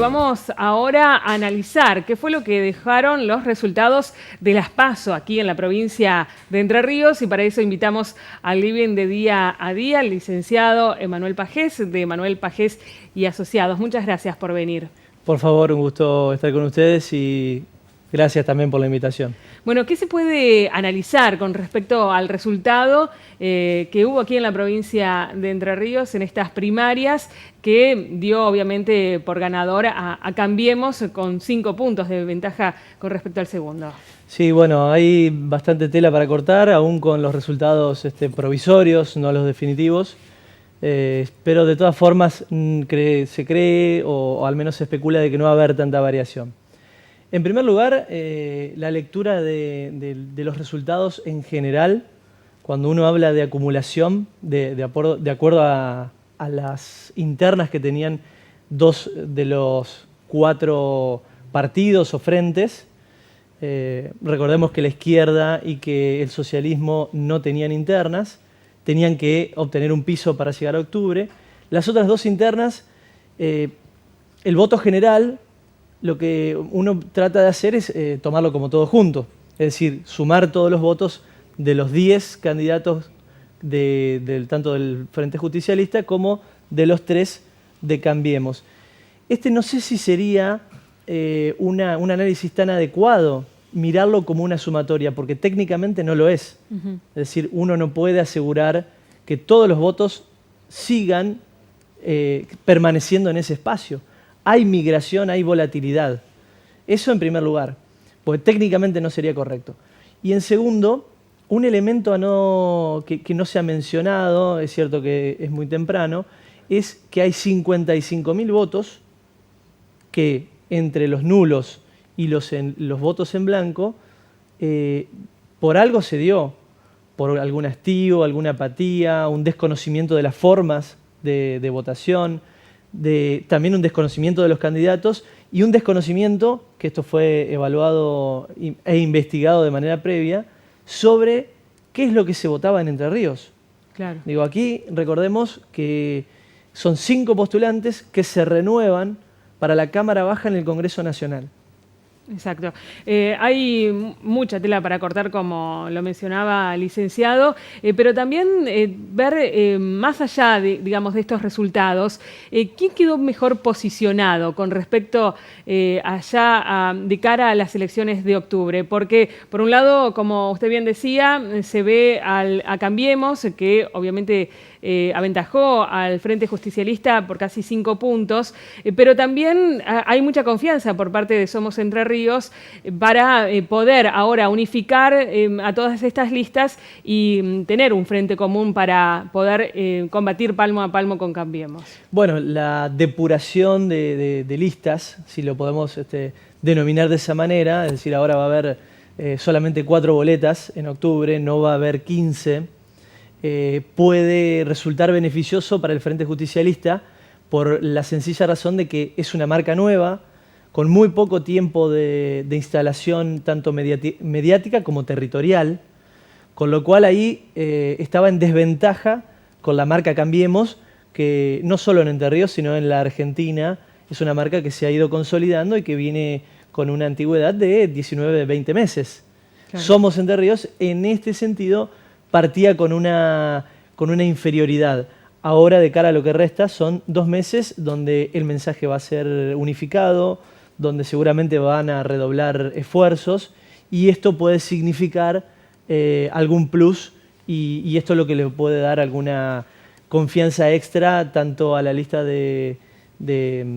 vamos ahora a analizar qué fue lo que dejaron los resultados de las PASO aquí en la provincia de Entre Ríos, y para eso invitamos al living de Día a Día, al licenciado Emanuel Pagés, de Emanuel Pagés y Asociados. Muchas gracias por venir. Por favor, un gusto estar con ustedes y gracias también por la invitación. Bueno, ¿qué se puede analizar con respecto al resultado que hubo aquí en la provincia de Entre Ríos en estas primarias, que dio obviamente por ganador a Cambiemos con 5 puntos de ventaja con respecto al segundo? Sí, bueno, hay bastante tela para cortar, aún con los resultados provisorios, no los definitivos. Pero de todas formas se cree o al menos se especula de que no va a haber tanta variación. En primer lugar, la lectura de los resultados en general, cuando uno habla de acumulación, de acuerdo a las internas que tenían 2 de los 4 partidos o frentes. Recordemos que la izquierda y que el socialismo no tenían internas, tenían que obtener un piso para llegar a octubre. Las otras 2 internas, el voto general, lo que uno trata de hacer es tomarlo como todo junto, es decir, sumar todos los votos de los 10 candidatos tanto del Frente Justicialista como de los 3 de Cambiemos. No sé si sería un análisis tan adecuado mirarlo como una sumatoria, porque técnicamente no lo es. Es decir, uno no puede asegurar que todos los votos sigan permaneciendo en ese espacio. Hay migración, hay volatilidad. Eso en primer lugar, porque técnicamente no sería correcto. Y en segundo, un elemento que no se ha mencionado, es cierto que es muy temprano, es que hay 55.000 votos que entre los nulos y los votos en blanco, por algo se dio, por algún hastío, alguna apatía, un desconocimiento de las formas de votación, también un desconocimiento de los candidatos y un desconocimiento, que esto fue evaluado e investigado de manera previa, sobre qué es lo que se votaba en Entre Ríos. Claro. Digo, aquí recordemos que son 5 postulantes que se renuevan para la Cámara Baja en el Congreso Nacional. Exacto. Hay mucha tela para cortar, como lo mencionaba el licenciado, pero también ver más allá de estos resultados, ¿quién quedó mejor posicionado con respecto de cara a las elecciones de octubre? Porque, por un lado, como usted bien decía, se ve a Cambiemos, que obviamente aventajó al Frente Justicialista por casi 5 puntos, pero también hay mucha confianza por parte de Somos Entre Ríos para poder ahora unificar a todas estas listas y tener un frente común para poder combatir palmo a palmo con Cambiemos. Bueno, la depuración de listas, si lo podemos denominar de esa manera, es decir, ahora va a haber solamente 4 boletas en octubre, no va a haber 15, puede resultar beneficioso para el Frente Justicialista por la sencilla razón de que es una marca nueva, con muy poco tiempo de instalación tanto mediática como territorial, con lo cual ahí estaba en desventaja con la marca Cambiemos, que no solo en Entre Ríos, sino en la Argentina, es una marca que se ha ido consolidando y que viene con una antigüedad de 19-20 meses. Claro. Somos Entre Ríos, en este sentido, partía con una inferioridad. Ahora, de cara a lo que resta, son 2 meses donde el mensaje va a ser unificado, donde seguramente van a redoblar esfuerzos, y esto puede significar algún plus, y esto es lo que le puede dar alguna confianza extra tanto a la lista de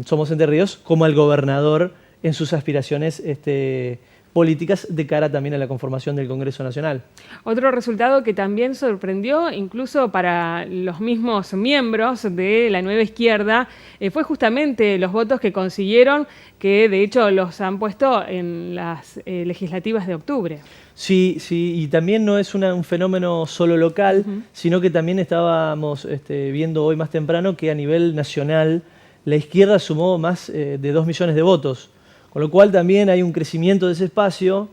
Somos Entre Ríos como al gobernador en sus aspiraciones políticas de cara también a la conformación del Congreso Nacional. Otro resultado que también sorprendió, incluso para los mismos miembros de la nueva izquierda, fue justamente los votos que consiguieron, que de hecho los han puesto en las legislativas de octubre. Sí, y también no es un fenómeno solo local, sino que también estábamos viendo hoy más temprano que a nivel nacional la izquierda sumó más de 2 millones de votos. Con lo cual también hay un crecimiento de ese espacio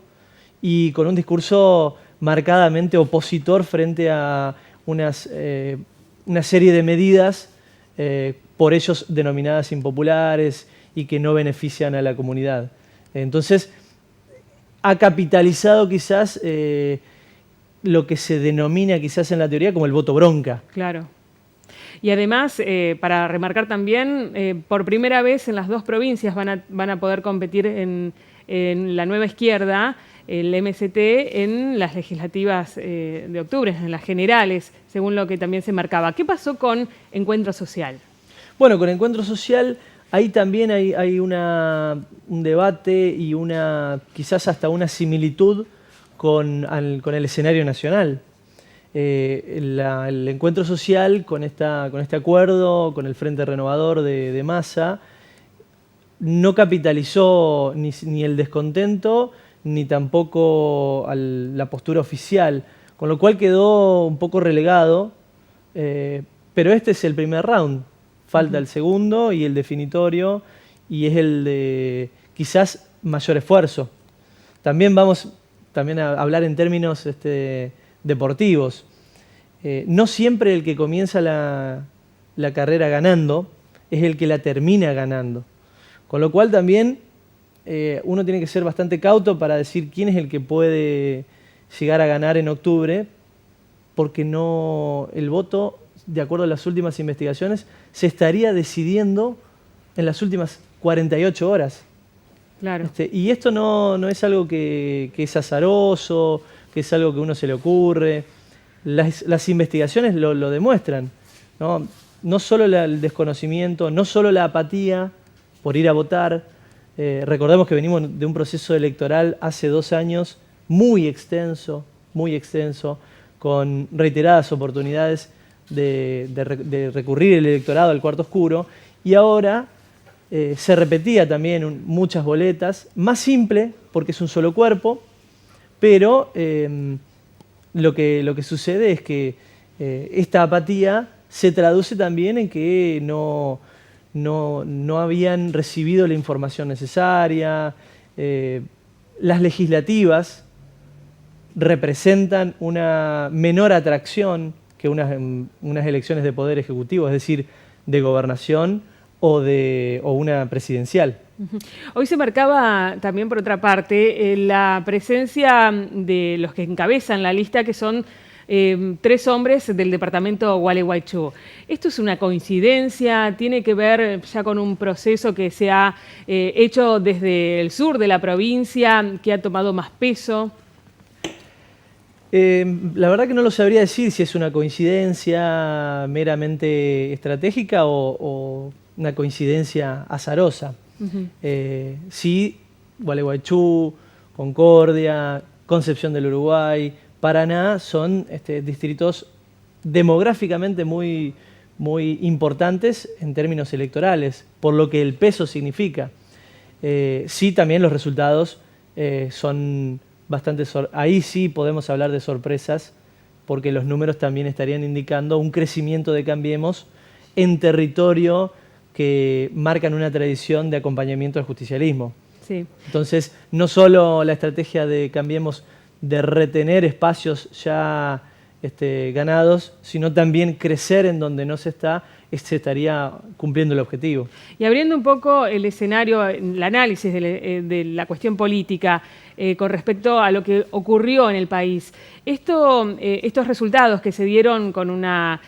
y con un discurso marcadamente opositor frente a una serie de medidas por ellos denominadas impopulares y que no benefician a la comunidad. Entonces, ha capitalizado quizás lo que se denomina quizás en la teoría como el voto bronca. Claro. Y además, para remarcar también, por primera vez en las dos provincias van a poder competir en la nueva izquierda, el MST, en las legislativas de octubre, en las generales, según lo que también se marcaba. ¿Qué pasó con Encuentro Social? Bueno, con Encuentro Social, ahí también hay un debate y quizás hasta una similitud con el escenario nacional. El Encuentro Social, con este acuerdo, con el Frente Renovador de Massa, no capitalizó ni el descontento, ni tampoco la postura oficial, con lo cual quedó un poco relegado, pero este es el primer round. Falta el segundo y el definitorio, y es el de quizás mayor esfuerzo. También vamos a hablar en términos deportivos. No siempre el que comienza la carrera ganando es el que la termina ganando. Con lo cual también uno tiene que ser bastante cauto para decir quién es el que puede llegar a ganar en octubre, porque el voto, de acuerdo a las últimas investigaciones, se estaría decidiendo en las últimas 48 horas. Claro. Y esto no es algo que es azaroso, que es algo que a uno se le ocurre. Las investigaciones lo demuestran, ¿no? No solo el desconocimiento, no solo la apatía por ir a votar. Recordemos que venimos de un proceso electoral hace 2 años muy extenso, con reiteradas oportunidades de recurrir el electorado al cuarto oscuro, y ahora se repetía también muchas boletas, más simple porque es un solo cuerpo, pero lo que sucede es que esta apatía se traduce también en que no habían recibido la información necesaria. Las legislativas representan una menor atracción que unas elecciones de poder ejecutivo, es decir, de gobernación o una presidencial. Hoy se marcaba también, por otra parte, la presencia de los que encabezan la lista, que son 3 hombres del departamento Gualeguaychú. ¿Esto es una coincidencia? ¿Tiene que ver ya con un proceso que se ha hecho desde el sur de la provincia, que ha tomado más peso? La verdad que no lo sabría decir si es una coincidencia meramente estratégica o una coincidencia azarosa. Sí, Gualeguaychú, Concordia, Concepción del Uruguay, Paraná son distritos demográficamente muy importantes en términos electorales, por lo que el peso significa. Sí, también los resultados son bastante... Ahí sí podemos hablar de sorpresas, porque los números también estarían indicando un crecimiento de Cambiemos en territorio que marcan una tradición de acompañamiento al justicialismo. Sí. Entonces, no solo la estrategia de Cambiemos de retener espacios ya ganados, sino también crecer en donde no se estaría cumpliendo el objetivo. Y abriendo un poco el escenario, el análisis de la cuestión política con respecto a lo que ocurrió en el país, estos resultados que se dieron con una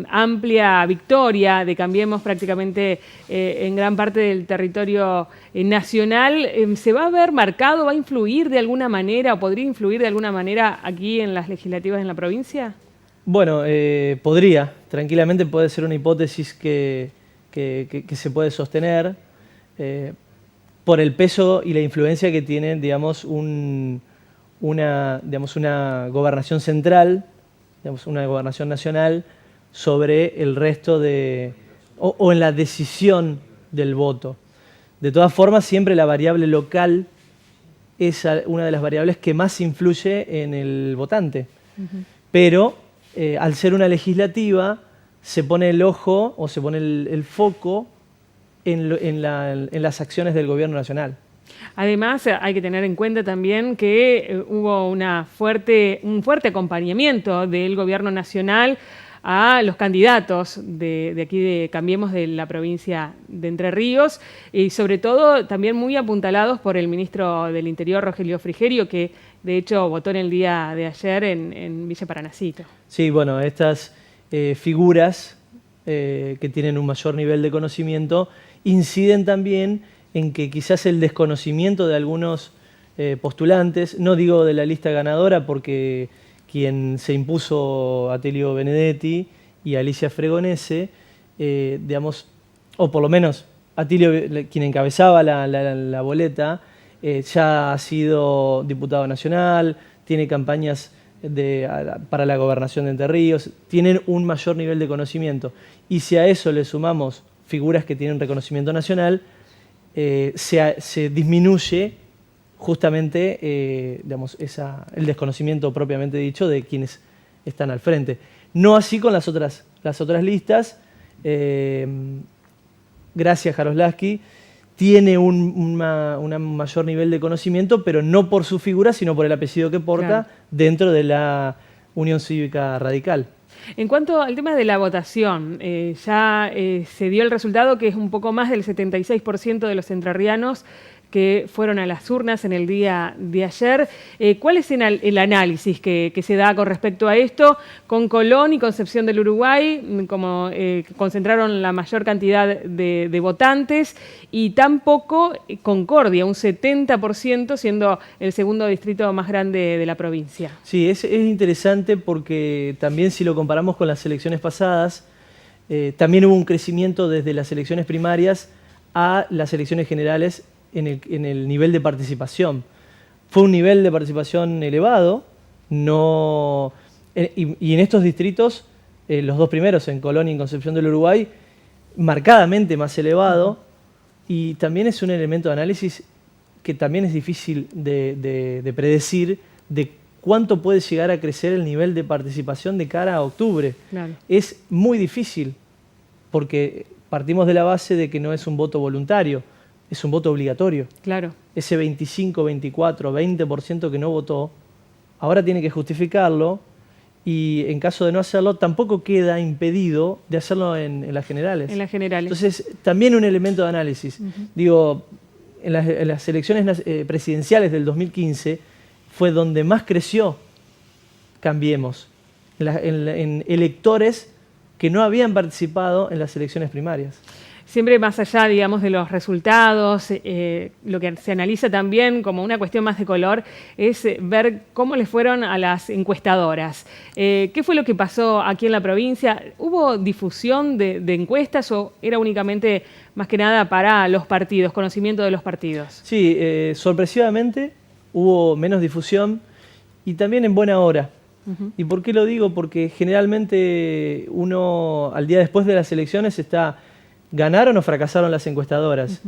amplia victoria de Cambiemos prácticamente en gran parte del territorio nacional, ¿se va a ver marcado, va a influir de alguna manera o podría influir de alguna manera aquí en las legislativas en la provincia? Bueno, tranquilamente puede ser una hipótesis que se puede sostener por el peso y la influencia que tiene, digamos, una gobernación central, digamos, una gobernación nacional sobre el resto o en la decisión del voto. De todas formas, siempre la variable local es una de las variables que más influye en el votante. Pero al ser una legislativa, se pone el ojo o se pone el foco en las acciones del gobierno nacional. Además, hay que tener en cuenta también que hubo un fuerte acompañamiento del gobierno nacional a los candidatos de aquí de Cambiemos de la provincia de Entre Ríos y sobre todo también muy apuntalados por el ministro del Interior, Rogelio Frigerio, que de hecho votó en el día de ayer en Villa Paranacito. Sí, bueno, estas figuras que tienen un mayor nivel de conocimiento inciden también en que quizás el desconocimiento de algunos postulantes, no digo de la lista ganadora porque quien se impuso Atilio Benedetti y Alicia Fregonese, digamos, o por lo menos Atilio, quien encabezaba la boleta, ya ha sido diputado nacional, tiene campañas para la gobernación de Entre Ríos, tienen un mayor nivel de conocimiento. Y si a eso le sumamos figuras que tienen reconocimiento nacional, se disminuye justamente digamos, el desconocimiento propiamente dicho de quienes están al frente. No así con las otras listas. Gracias, Jaroslavski tiene un mayor nivel de conocimiento, pero no por su figura, sino por el apellido que porta, claro, dentro de la Unión Cívica Radical. En cuanto al tema de la votación, ya se dio el resultado que es un poco más del 76% de los entrerrianos que fueron a las urnas en el día de ayer. ¿Cuál es el análisis que se da con respecto a esto? Con Colón y Concepción del Uruguay, como concentraron la mayor cantidad de votantes, y tampoco Concordia, un 70%, siendo el segundo distrito más grande de la provincia. Sí, es interesante porque también si lo comparamos con las elecciones pasadas, también hubo un crecimiento desde las elecciones primarias a las elecciones generales en el nivel de participación. Fue un nivel de participación elevado, y en estos distritos, los dos primeros, en Colón y en Concepción del Uruguay, marcadamente más elevado, y también es un elemento de análisis que también es difícil de predecir de cuánto puede llegar a crecer el nivel de participación de cara a octubre. Claro. Es muy difícil, porque partimos de la base de que no es un voto voluntario, es un voto obligatorio. Claro. Ese 25, 24, 20% que no votó, ahora tiene que justificarlo y en caso de no hacerlo, tampoco queda impedido de hacerlo en las generales. En las generales. Entonces, también un elemento de análisis. Digo, en las elecciones presidenciales del 2015 fue donde más creció Cambiemos, en electores que no habían participado en las elecciones primarias. Siempre más allá, digamos, de los resultados, lo que se analiza también como una cuestión más de color es ver cómo les fueron a las encuestadoras. ¿Qué fue lo que pasó aquí en la provincia? ¿Hubo difusión de encuestas o era únicamente, más que nada, para los partidos, conocimiento de los partidos? Sí, sorpresivamente hubo menos difusión y también en buena hora. ¿Y por qué lo digo? Porque generalmente uno, al día después de las elecciones, ¿ganaron o fracasaron las encuestadoras?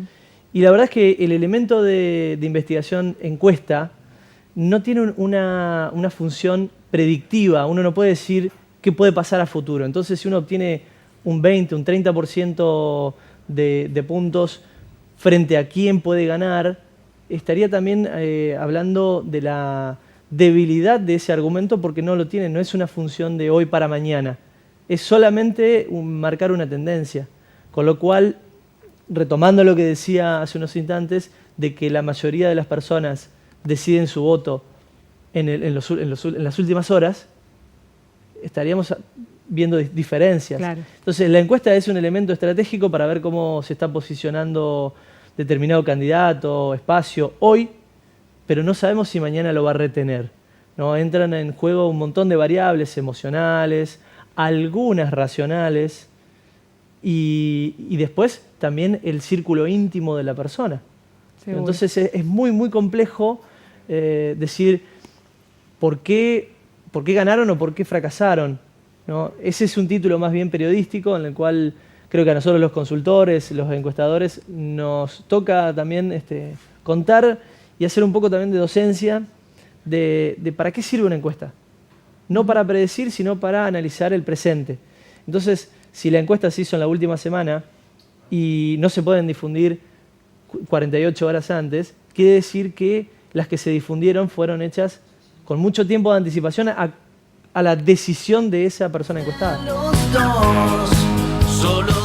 Y la verdad es que el elemento de investigación encuesta no tiene una función predictiva. Uno no puede decir qué puede pasar a futuro. Entonces, si uno obtiene un 20, un 30% de puntos frente a quién puede ganar, estaría también hablando de la debilidad de ese argumento porque no lo tiene. No es una función de hoy para mañana. Es solamente marcar una tendencia. Con lo cual, retomando lo que decía hace unos instantes, de que la mayoría de las personas deciden su voto en las últimas horas, estaríamos viendo diferencias. Claro. Entonces, la encuesta es un elemento estratégico para ver cómo se está posicionando determinado candidato, espacio, hoy, pero no sabemos si mañana lo va a retener, ¿no? Entran en juego un montón de variables emocionales, algunas racionales, y después también el círculo íntimo de la persona. Seguro. Entonces es muy, muy complejo decir por qué ganaron o por qué fracasaron, ¿no? Ese es un título más bien periodístico en el cual creo que a nosotros los consultores, los encuestadores, nos toca también contar y hacer un poco también de docencia de para qué sirve una encuesta. No para predecir, sino para analizar el presente. Entonces, si la encuesta se hizo en la última semana y no se pueden difundir 48 horas antes, quiere decir que las que se difundieron fueron hechas con mucho tiempo de anticipación a la decisión de esa persona encuestada. Los dos, solo